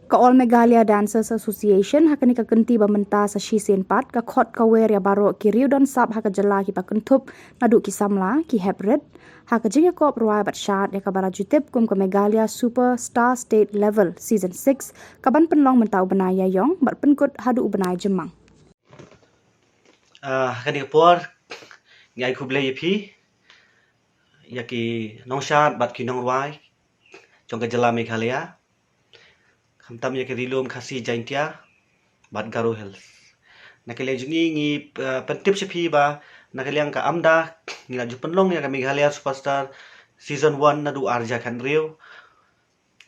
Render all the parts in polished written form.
Ka All Meghalaya Dancers Association hakani ka kenti bamenta sa Shisen Pat ka khot ka wer ya baro ki riu don sap haka jala ki pakentup nadu ki samla ki hebred haka jinga kop ruai bat shat ya ka bara jutip kum ka Meghalaya Superstar State Level Season 6 ka ban penlong mentau benaya yong bat penkut hadu benai jemang. Hakani por ngai kuble yepi yaki nongshat bat ki nong ruai jong ka jala Meghalaya Kamtam ya kerilum kasi jaintia bat Garo Hills. Nakaliang jungi ngi pentip sepi ba nakaliang ka amda ngila jupenlong ya ka Meghalaya Superstar Season 1 nadu arja kan riu.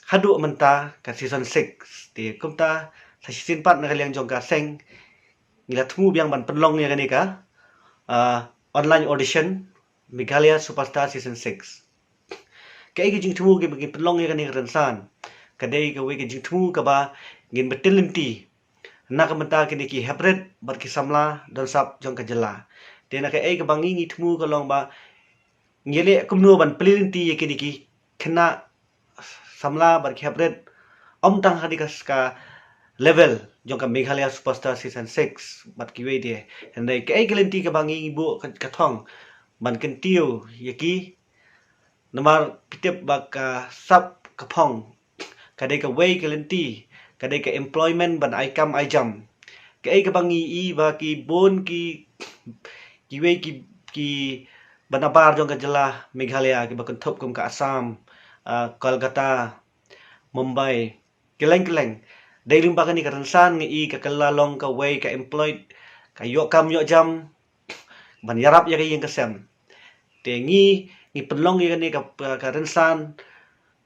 Hadu menta ka Season 6 ti kumta sa Season 4 nakaliang jong ka seng ngila temu biang ban penlong ya kan ka online audition Meghalaya Superstar Season 6. Kai gi jing temu gi bagi penlong ya kan ka rensan. Kadai ka wege jing temu ka ba ngin betil linti na ka menta kini ki hebred bar ki samla don sap jong ka jela de na ka ai ka bangi ngi temu ka long ba ngele kumno ban pelinti ye kini ki kena samla bar ki hebred om tang hadi ka level jong ka Meghalaya Superstar Season 6 bat ki we de ndai ka ai kelinti ka bangi bu ka thong ban kentiu ye ki namar pitep ba ka sap ka phong kadai ka way kalenti kadai ka employment ban aikam aijam kai ka bangi I ba ki bon ki way ki banabar jong ka jela Meghalaya ki bakon thop kum ka Assam Kolkata Mumbai keleng dai lim ba ka ni ka ransan ngi ka kalalong ka way ka employed ka yo kam yo jam ban yarap ya ka yin ka sem te ngi penlong ya ni ka ransan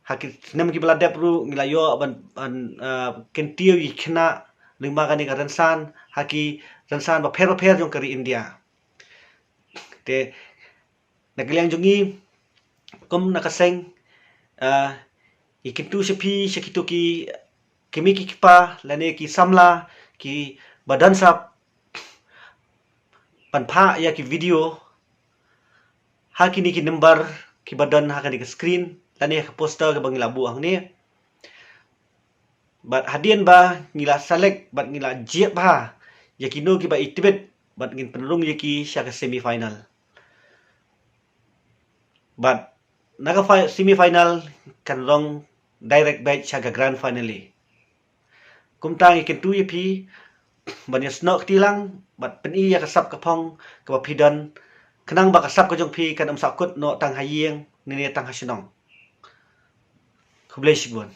hakit nem ki bala depru ngilayo ban kentiu ikna lima kani ka rensan haki rensan ba pero jong kari India te nakaliang jongi kum nakaseng ikitu sepi sekitu ki kimi ki kipa lane ki samla ki badan sap panpa ya ki video haki ni ki number ki badan hakani ki screen lani ka poster ka bangila buang ni bat hadian ba ngila select bat ngila jiep ba yakino ki ba itibet bat ngin penrung yaki sya ka semi final bat naga semi final kan long direct batch sya ka grand finale kumtang ikin tu yepi ban ya snok tilang bat peni ya ka sap ka phong ka ba pidan kenang ba ka sap ka jong pi kan sakut no tang hayeng ni tang hasinong Kublai Shibun.